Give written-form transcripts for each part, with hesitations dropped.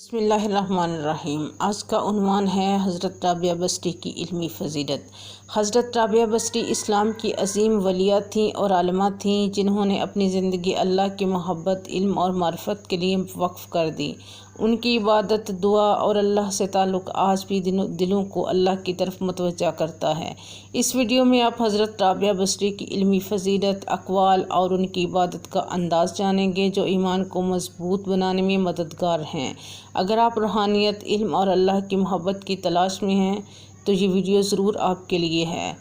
بسم اللہ الرحمن الرحیم۔ آج کا عنوان ہے حضرت رابعہ بستی کی علمی فضیلت۔ حضرت رابعہ بستی اسلام کی عظیم ولیہ تھیں اور عالمہ تھیں، جنہوں نے اپنی زندگی اللہ کی محبت، علم اور معرفت کے لیے وقف کر دی۔ ان کی عبادت، دعا اور اللہ سے تعلق آج بھی دلوں کو اللہ کی طرف متوجہ کرتا ہے۔ اس ویڈیو میں آپ حضرت رابعہ بستی کی علمی فضیلت، اقوال اور ان کی عبادت کا انداز جانیں گے، جو ایمان کو مضبوط بنانے میں مددگار ہیں۔ اگر آپ روحانیت، علم اور اللہ کی محبت کی تلاش میں ہیں تو یہ ویڈیو ضرور آپ کے لیے ہے۔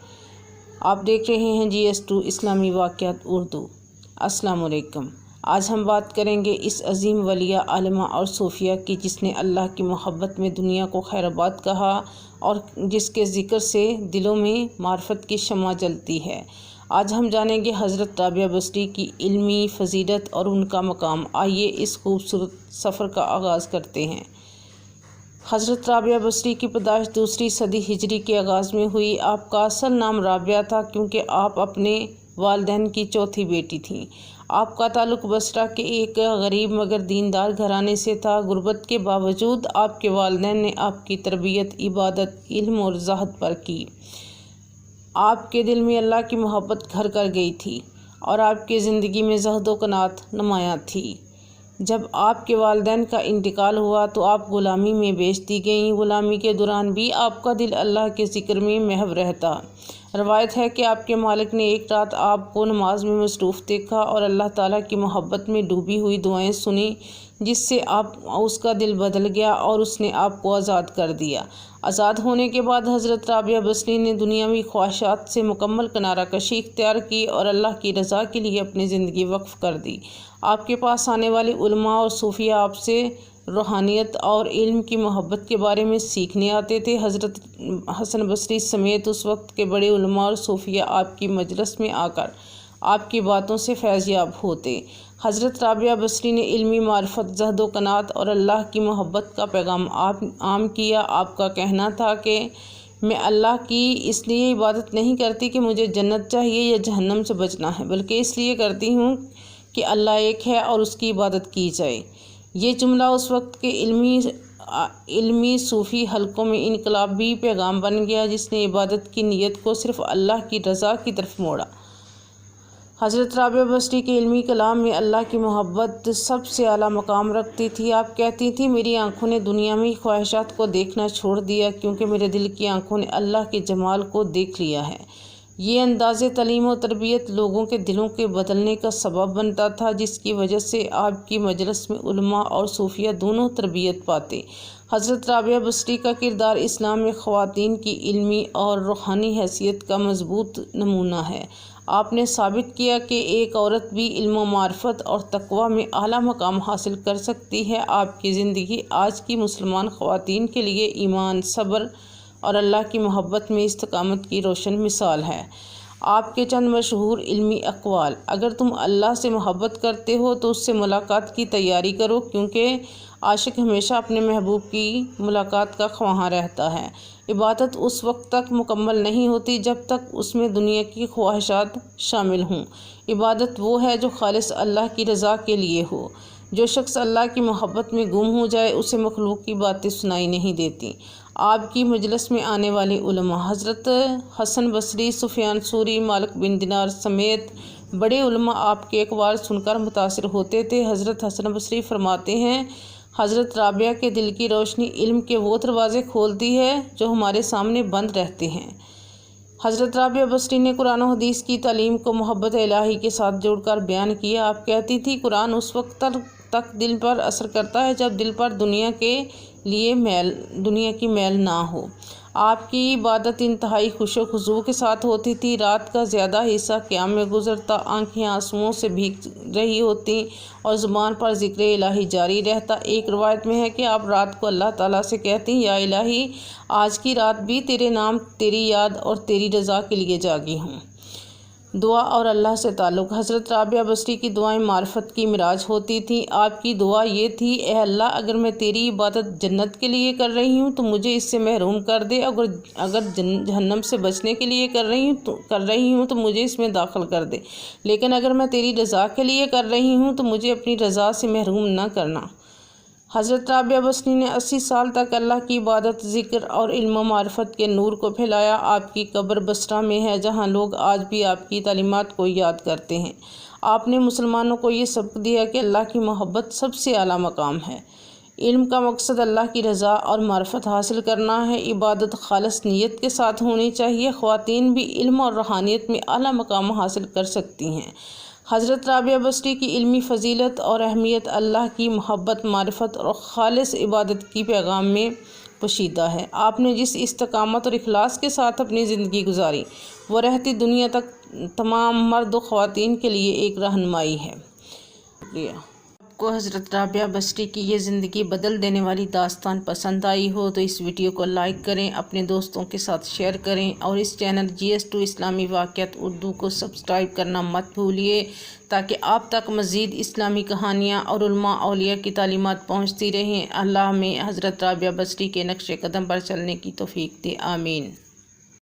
آپ دیکھ رہے ہیں GS2 اسلامی واقعات اردو۔ السلام علیکم۔ آج ہم بات کریں گے اس عظیم ولیہ، عالمہ اور صوفیہ کی، جس نے اللہ کی محبت میں دنیا کو خیر آباد کہا اور جس کے ذکر سے دلوں میں معرفت کی شمع جلتی ہے۔ آج ہم جانیں گے حضرت رابعہ بستی کی علمی فضیلت اور ان کا مقام۔ آئیے اس خوبصورت سفر کا آغاز کرتے ہیں۔ حضرت رابعہ بستی کی پیدائش 2 صدی ہجری کے آغاز میں ہوئی۔ آپ کا اصل نام رابعہ تھا، کیونکہ آپ اپنے والدین کی چوتھی بیٹی تھیں۔ آپ کا تعلق بصرہ کے ایک غریب مگر دیندار گھرانے سے تھا۔ غربت کے باوجود آپ کے والدین نے آپ کی تربیت عبادت، علم اور زہد پر کی۔ آپ کے دل میں اللہ کی محبت گھر کر گئی تھی اور آپ کی زندگی میں زہد و قناعت نمایاں تھی۔ جب آپ کے والدین کا انتقال ہوا تو آپ غلامی میں بیچ دی گئیں۔ غلامی کے دوران بھی آپ کا دل اللہ کے ذکر میں محو رہتا۔ روایت ہے کہ آپ کے مالک نے ایک رات آپ کو نماز میں مصروف دیکھا اور اللہ تعالیٰ کی محبت میں ڈوبی ہوئی دعائیں سنیں، جس سے اس کا دل بدل گیا اور اس نے آپ کو آزاد کر دیا۔ آزاد ہونے کے بعد حضرت رابعہ بستی نے دنیاوی خواہشات سے مکمل کنارہ کشی اختیار کی اور اللہ کی رضا کے لیے اپنی زندگی وقف کر دی۔ آپ کے پاس آنے والے علماء اور صوفیہ آپ سے روحانیت اور علم کی محبت کے بارے میں سیکھنے آتے تھے۔ حضرت حسن بصری سمیت اس وقت کے بڑے علماء اور صوفیہ آپ کی مجلس میں آ کر آپ کی باتوں سے فیض یاب ہوتے۔ حضرت رابعہ بسری نے علمی معرفت، زہد و قناعت اور اللہ کی محبت کا پیغام عام کیا۔ آپ کا کہنا تھا کہ میں اللہ کی اس لیے عبادت نہیں کرتی کہ مجھے جنت چاہیے یا جہنم سے بچنا ہے، بلکہ اس لیے کرتی ہوں کہ اللہ ایک ہے اور اس کی عبادت کی جائے۔ یہ جملہ اس وقت کے علمی صوفی حلقوں میں انقلابی پیغام بن گیا، جس نے عبادت کی نیت کو صرف اللہ کی رضا کی طرف موڑا۔ حضرت رابعہ بستی کے علمی کلام میں اللہ کی محبت سب سے اعلیٰ مقام رکھتی تھی۔ آپ کہتی تھیں، میری آنکھوں نے دنیاوی خواہشات کو دیکھنا چھوڑ دیا، کیونکہ میرے دل کی آنکھوں نے اللہ کے جمال کو دیکھ لیا ہے۔ یہ انداز تعلیم و تربیت لوگوں کے دلوں کے بدلنے کا سبب بنتا تھا، جس کی وجہ سے آپ کی مجلس میں علماء اور صوفیہ دونوں تربیت پاتے۔ حضرت رابعہ بستی کا کردار اسلام میں خواتین کی علمی اور روحانی حیثیت کا مضبوط نمونہ ہے۔ آپ نے ثابت کیا کہ ایک عورت بھی علم و معرفت اور تقویٰ میں اعلیٰ مقام حاصل کر سکتی ہے۔ آپ کی زندگی آج کی مسلمان خواتین کے لیے ایمان، صبر اور اللہ کی محبت میں استقامت کی روشن مثال ہے۔ آپ کے چند مشہور علمی اقوال: اگر تم اللہ سے محبت کرتے ہو تو اس سے ملاقات کی تیاری کرو، کیونکہ عاشق ہمیشہ اپنے محبوب کی ملاقات کا خواہاں رہتا ہے۔ عبادت اس وقت تک مکمل نہیں ہوتی جب تک اس میں دنیا کی خواہشات شامل ہوں۔ عبادت وہ ہے جو خالص اللہ کی رضا کے لیے ہو۔ جو شخص اللہ کی محبت میں گم ہو جائے، اسے مخلوق کی باتیں سنائی نہیں دیتی۔ آپ کی مجلس میں آنے والے علماء: حضرت حسن بصری، سفیان ثوری، مالک بن دینار سمیت بڑے علماء آپ کے اقوال سن کر متاثر ہوتے تھے۔ حضرت حسن بصری فرماتے ہیں، حضرت رابعہ کے دل کی روشنی علم کے وہ دروازے کھولتی ہے جو ہمارے سامنے بند رہتے ہیں۔ حضرت رابعہ بسری نے قرآن و حدیث کی تعلیم کو محبت الہی کے ساتھ جوڑ کر بیان کیا۔ آپ کہتی تھی، قرآن اس وقت تک دل پر اثر کرتا ہے جب دل پر دنیا کی میل نہ ہو۔ آپ کی عبادت انتہائی خشوع و خضوع کے ساتھ ہوتی تھی۔ رات کا زیادہ حصہ قیام میں گزرتا، آنکھیں آنسوؤں سے بھیگ رہی ہوتی اور زبان پر ذکر الہی جاری رہتا۔ ایک روایت میں ہے کہ آپ رات کو اللہ تعالیٰ سے کہتی، یا الہی، آج کی رات بھی تیرے نام، تیری یاد اور تیری رضا کے لیے جاگی ہوں۔ دعا اور اللہ سے تعلق: حضرت رابعہ بسری کی دعائیں معرفت کی معراج ہوتی تھیں۔ آپ کی دعا یہ تھی، اے اللہ، اگر میں تیری عبادت جنت کے لیے کر رہی ہوں تو مجھے اس سے محروم کر دے، اگر جہنم سے بچنے کے لیے کر رہی ہوں تو مجھے اس میں داخل کر دے، لیکن اگر میں تیری رضا کے لیے کر رہی ہوں تو مجھے اپنی رضا سے محروم نہ کرنا۔ حضرت رابعہ بسری نے 80 سال تک اللہ کی عبادت، ذکر اور علم و معرفت کے نور کو پھیلایا۔ آپ کی قبر بصرہ میں ہے، جہاں لوگ آج بھی آپ کی تعلیمات کو یاد کرتے ہیں۔ آپ نے مسلمانوں کو یہ سبق دیا کہ اللہ کی محبت سب سے اعلیٰ مقام ہے۔ علم کا مقصد اللہ کی رضا اور معرفت حاصل کرنا ہے۔ عبادت خالص نیت کے ساتھ ہونی چاہیے۔ خواتین بھی علم اور روحانیت میں اعلیٰ مقام حاصل کر سکتی ہیں۔ حضرت رابعہ بسری کی علمی فضیلت اور اہمیت اللہ کی محبت، معرفت اور خالص عبادت کی پیغام میں پوشیدہ ہے۔ آپ نے جس استقامت اور اخلاص کے ساتھ اپنی زندگی گزاری، وہ رہتی دنیا تک تمام مرد و خواتین کے لیے ایک رہنمائی ہے۔ شکریہ۔ آپ کو حضرت رابعہ بسری کی یہ زندگی بدل دینے والی داستان پسند آئی ہو تو اس ویڈیو کو لائک کریں، اپنے دوستوں کے ساتھ شیئر کریں اور اس چینل GS2 اسلامی واقعات اردو کو سبسکرائب کرنا مت بھولیے، تاکہ آپ تک مزید اسلامی کہانیاں اور علماء اولیاء کی تعلیمات پہنچتی رہیں۔ اللہ ہمیں حضرت رابعہ بسری کے نقش قدم پر چلنے کی توفیق دے، آمین۔